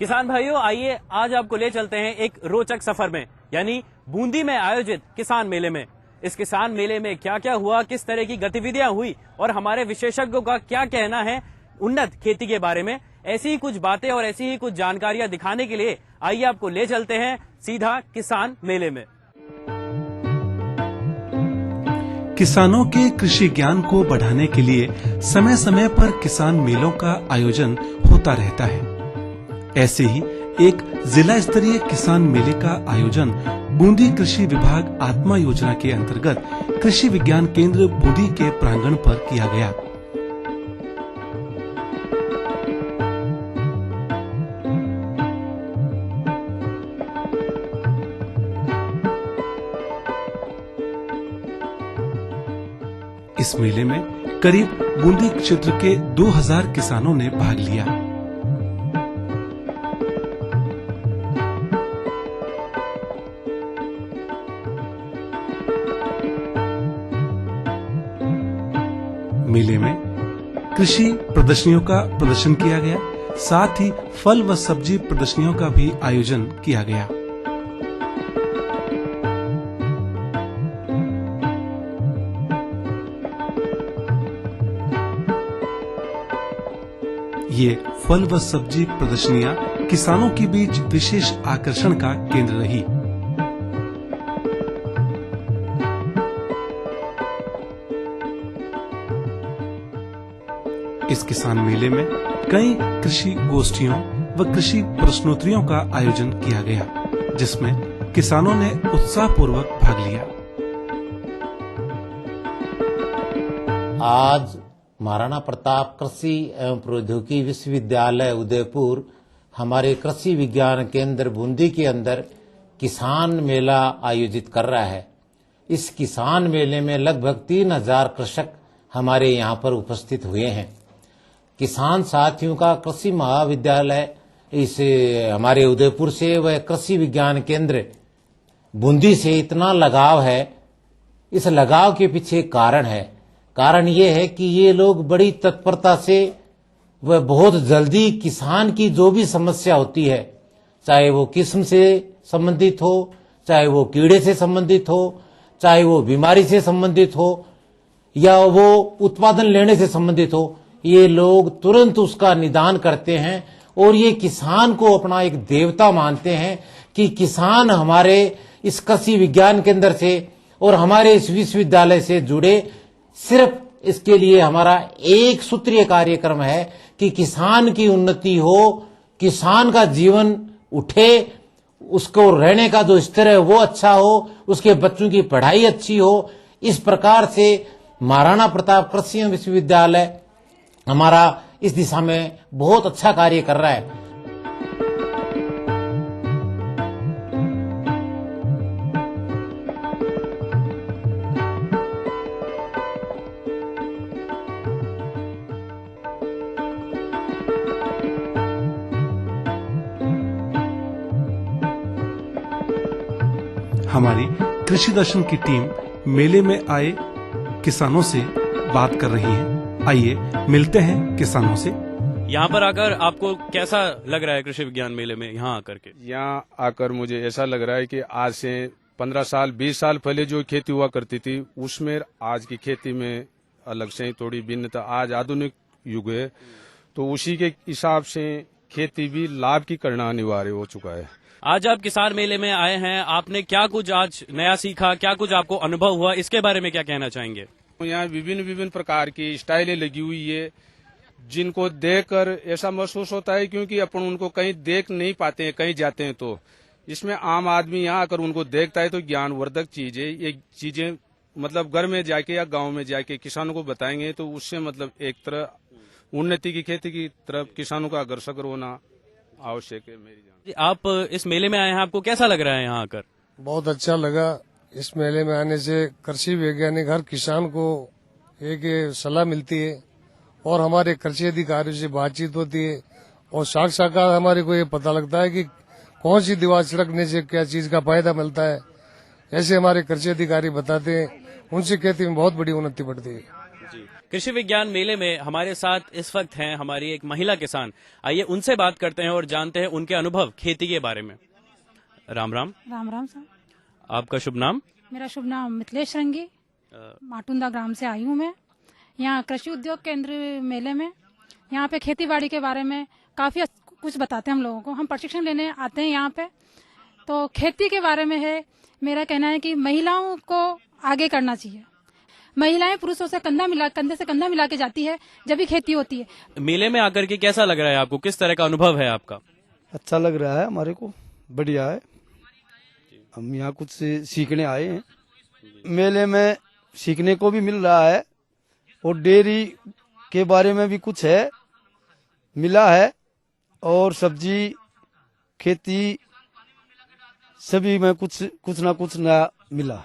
किसान भाइयों, आइए आज आपको ले चलते हैं एक रोचक सफर में, यानी बूंदी में आयोजित किसान मेले में। इस किसान मेले में क्या क्या हुआ, किस तरह की गतिविधियां हुई और हमारे विशेषज्ञों का क्या कहना है उन्नत खेती के बारे में, ऐसी ही कुछ बातें और ऐसी ही कुछ जानकारियां दिखाने के लिए आइए आपको ले चलते हैं सीधा किसान मेले में। किसानों के कृषि ज्ञान को बढ़ाने के लिए समय समय पर किसान मेलों का आयोजन होता रहता है। ऐसे ही एक जिला स्तरीय किसान मेले का आयोजन बूंदी कृषि विभाग आत्मा योजना के अंतर्गत कृषि विज्ञान केंद्र बूंदी के प्रांगण पर किया गया। इस मेले में करीब बूंदी क्षेत्र के 2000 किसानों ने भाग लिया। मेले में कृषि प्रदर्शनियों का प्रदर्शन किया गया, साथ ही फल व सब्जी प्रदर्शनियों का भी आयोजन किया गया। ये फल व सब्जी प्रदर्शनियां किसानों के बीच विशेष आकर्षण का केंद्र रही। इस किसान मेले में कई कृषि गोष्ठियों व कृषि प्रश्नोत्तरियों का आयोजन किया गया, जिसमें किसानों ने उत्साहपूर्वक भाग लिया। आज महाराणा प्रताप कृषि एवं प्रौद्योगिकी विश्वविद्यालय उदयपुर हमारे कृषि विज्ञान केंद्र बूंदी के अंदर किसान मेला आयोजित कर रहा है। इस किसान मेले में लगभग 3000 कृषक हमारे यहाँ पर उपस्थित हुए हैं। किसान साथियों का कृषि महाविद्यालय इस हमारे उदयपुर से व कृषि विज्ञान केंद्र बूंदी से इतना लगाव है। इस लगाव के पीछे कारण है। कारण ये है कि ये लोग बड़ी तत्परता से व बहुत जल्दी किसान की जो भी समस्या होती है, चाहे वो किस्म से संबंधित हो, चाहे वो कीड़े से संबंधित हो, चाहे वो बीमारी से संबंधित हो या वो उत्पादन लेने से संबंधित हो, ये लोग तुरंत उसका निदान करते हैं और ये किसान को अपना एक देवता मानते हैं कि किसान हमारे इस कृषि विज्ञान केंद्र से और हमारे इस विश्वविद्यालय से जुड़े। सिर्फ इसके लिए हमारा एक सूत्रीय कार्यक्रम है कि किसान की उन्नति हो, किसान का जीवन उठे, उसको रहने का जो स्तर है वो अच्छा हो, उसके बच्चों की पढ़ाई अच्छी हो। इस प्रकार से महाराणा प्रताप कृषि विश्वविद्यालय हमारा इस दिशा में बहुत अच्छा कार्य कर रहा है। हमारी कृषि दर्शन की टीम मेले में आए किसानों से बात कर रही है। आइए मिलते हैं किसानों से। यहाँ पर आकर आपको कैसा लग रहा है कृषि विज्ञान मेले में यहाँ आकर के? यहाँ आकर मुझे ऐसा लग रहा है कि आज से 15 साल 20 साल पहले जो खेती हुआ करती थी उसमें आज की खेती में अलग से थोड़ी भिन्नता। आज आधुनिक युग है तो उसी के हिसाब से खेती भी लाभ की करना अनिवार्य हो चुका है। आज आप किसान मेले में आए हैं, आपने क्या कुछ आज नया सीखा, क्या कुछ आपको अनुभव हुआ, इसके बारे में क्या कहना चाहेंगे? यहाँ विभिन्न प्रकार की स्टाइलें लगी हुई है जिनको देखकर ऐसा महसूस होता है क्योंकि अपन उनको कहीं देख नहीं पाते हैं, कहीं जाते हैं तो इसमें आम आदमी यहाँ आकर उनको देखता है तो ज्ञानवर्धक चीज है। ये चीजें मतलब घर में जाके या गांव में जाके किसानों को बताएंगे तो उससे मतलब एक तरह उन्नति की खेती की तरफ किसानों का अग्रसर होना आवश्यक है। मेरी जान आप इस मेले में आए हैं, आपको कैसा लग रहा है यहाँ आकर? बहुत अच्छा लगा। इस मेले में आने से कृषि वैज्ञानिक हर किसान को एक सलाह मिलती है और हमारे कृषि अधिकारियों से बातचीत होती है और साक्षात्कार हमारे को ये पता लगता है कि कौन सी दीवार छिड़कने से क्या चीज का फायदा मिलता है। ऐसे हमारे कृषि अधिकारी बताते हैं, उनसे खेती में बहुत बड़ी उन्नति बढ़ती है। कृषि विज्ञान मेले में हमारे साथ इस वक्त हैं हमारी एक महिला किसान। आइए उनसे बात करते हैं और जानते हैं उनके अनुभव खेती के बारे में। राम राम। राम राम सर। आपका शुभ नाम? मेरा शुभ नाम मिथिलेश रंगी, माटुंदा ग्राम से आई हूँ मैं। यहाँ कृषि उद्योग केंद्र मेले में यहाँ पे खेती बाड़ी के बारे में काफी कुछ बताते हैं हम लोगों को। हम प्रशिक्षण लेने आते हैं यहाँ पे। तो खेती के बारे में है, मेरा कहना है कि महिलाओं को आगे करना चाहिए। महिलाएं पुरुषों से कंधे से कंधा मिला के जाती है जब भी खेती होती है। मेले में आकर के कैसा लग रहा है आपको? किस तरह का अनुभव है आपका? अच्छा लग रहा है, हमारे को बढ़िया है। हम यहाँ कुछ सीखने आए हैं। मेले में सीखने को भी मिल रहा है और डेयरी के बारे में भी कुछ है मिला है, और सब्जी खेती सभी में कुछ ना कुछ नया मिला।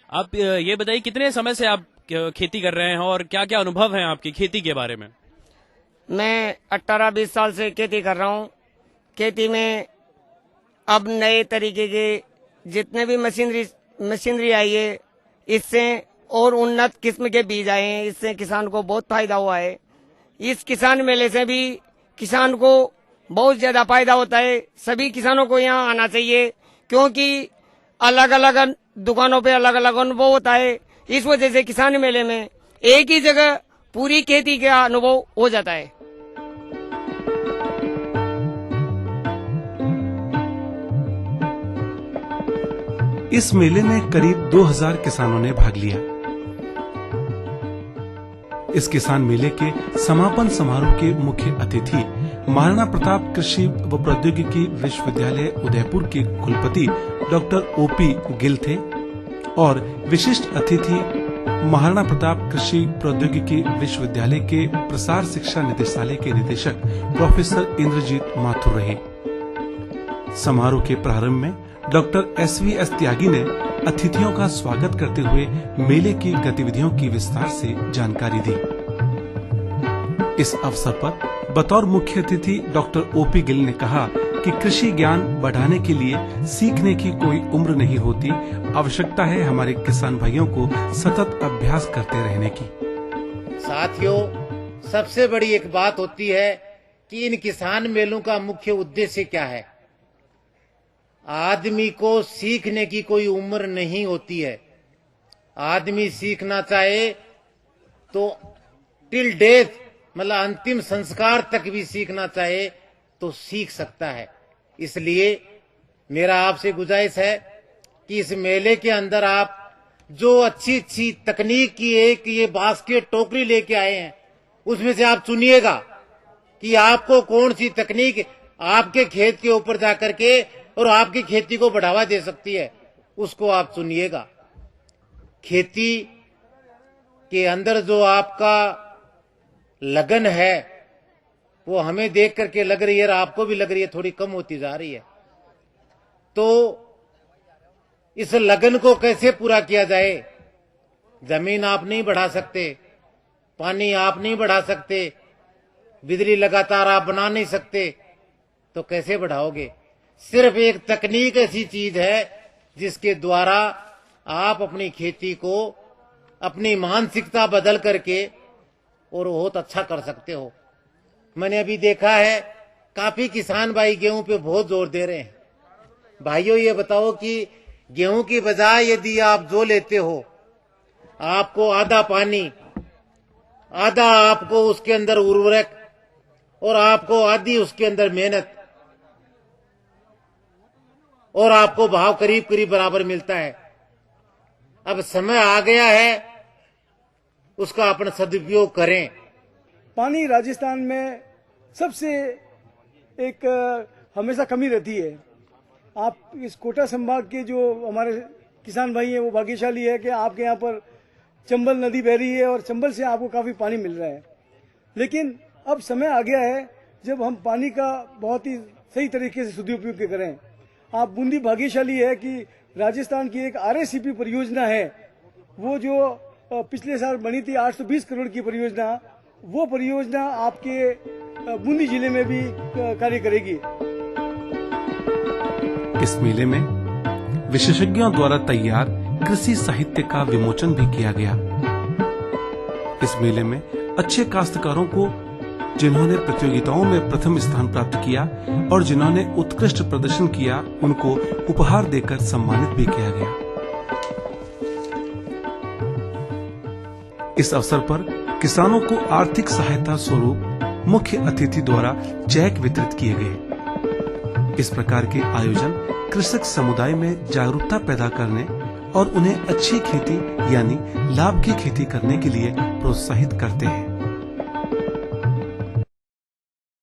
आप ये बताइए कितने समय से आप खेती कर रहे हैं और क्या क्या अनुभव है आपकी खेती के बारे में? मैं 18-20 साल से खेती कर रहा हूँ। खेती में अब नए तरीके के जितने भी मशीनरी आई है, इससे और उन्नत किस्म के बीज आए हैं, इससे किसान को बहुत फायदा हुआ है। इस किसान मेले से भी किसान को बहुत ज्यादा फायदा होता है। सभी किसानों को यहाँ आना चाहिए, क्योंकि अलग अलग दुकानों पे अलग अलग अनुभव होता है। इस वजह से किसान मेले में एक ही जगह पूरी खेती का अनुभव हो जाता है। इस मेले में करीब 2000 किसानों ने भाग लिया। इस किसान मेले के समापन समारोह के मुख्य अतिथि महाराणा प्रताप कृषि व प्रौद्योगिकी विश्वविद्यालय उदयपुर के कुलपति डॉक्टर ओपी गिल थे और विशिष्ट अतिथि महाराणा प्रताप कृषि प्रौद्योगिकी विश्वविद्यालय के प्रसार शिक्षा निदेशालय के निदेशक प्रोफेसर इंद्रजीत माथुर रहे। समारोह के प्रारंभ में डॉक्टर एसवीएस त्यागी ने अतिथियों का स्वागत करते हुए मेले की गतिविधियों की विस्तार से जानकारी दी। इस अवसर पर बतौर मुख्य अतिथि डॉक्टर ओपी गिल ने कहा कि कृषि ज्ञान बढ़ाने के लिए सीखने की कोई उम्र नहीं होती, आवश्यकता है हमारे किसान भाइयों को सतत अभ्यास करते रहने की। साथियों, सबसे बड़ी एक बात होती है कि इन किसान मेलों का मुख्य उद्देश्य क्या है। आदमी को सीखने की कोई उम्र नहीं होती है। आदमी सीखना चाहे तो टिल डेथ, मतलब अंतिम संस्कार तक भी सीखना चाहे तो सीख सकता है। इसलिए मेरा आपसे गुजारिश है कि इस मेले के अंदर आप जो अच्छी अच्छी तकनीक की एक ये बास्केट टोकरी लेके आए हैं, उसमें से आप चुनिएगा कि आपको कौन सी तकनीक आपके खेत के ऊपर जाकर के और आपकी खेती को बढ़ावा दे सकती है, उसको आप चुनिएगा। खेती के अंदर जो आपका लगन है वो हमें देख करके लग रही है और आपको भी लग रही है थोड़ी कम होती जा रही है। तो इस लगन को कैसे पूरा किया जाए? जमीन आप नहीं बढ़ा सकते, पानी आप नहीं बढ़ा सकते, बिजली लगातार आप बना नहीं सकते, तो कैसे बढ़ाओगे? सिर्फ एक तकनीक ऐसी चीज है जिसके द्वारा आप अपनी खेती को अपनी मानसिकता बदल करके और बहुत अच्छा कर सकते हो। मैंने अभी देखा है काफी किसान भाई गेहूं पे बहुत जोर दे रहे हैं। भाइयों, ये बताओ कि गेहूं की बजाय यदि आप जो लेते हो, आपको आधा पानी, आधा आपको उसके अंदर उर्वरक और आपको आधी उसके अंदर मेहनत, और आपको भाव करीब करीब बराबर मिलता है। अब समय आ गया है उसका अपन सदुपयोग करें। पानी राजस्थान में सबसे एक हमेशा कमी रहती है। आप इस कोटा संभाग के जो हमारे किसान भाई हैं वो भाग्यशाली है कि आपके यहाँ पर चंबल नदी बह रही है और चंबल से आपको काफी पानी मिल रहा है। लेकिन अब समय आ गया है जब हम पानी का बहुत ही सही तरीके से सदुपयोग करें। आप बूंदी भाग्यशाली है कि राजस्थान की एक RACP परियोजना है, वो जो पिछले साल बनी थी 820 करोड़ की परियोजना, वो परियोजना आपके बूंदी जिले में भी कार्य करेगी। इस मेले में विशेषज्ञों द्वारा तैयार कृषि साहित्य का विमोचन भी किया गया। इस मेले में अच्छे काश्तकारों को, जिन्होंने प्रतियोगिताओं में प्रथम स्थान प्राप्त किया और जिन्होंने उत्कृष्ट प्रदर्शन किया, उनको उपहार देकर सम्मानित भी किया गया। इस अवसर पर किसानों को आर्थिक सहायता स्वरूप मुख्य अतिथि द्वारा चेक वितरित किए गए। इस प्रकार के आयोजन कृषक समुदाय में जागरूकता पैदा करने और उन्हें अच्छी खेती यानी लाभ की खेती करने के लिए प्रोत्साहित करते हैं।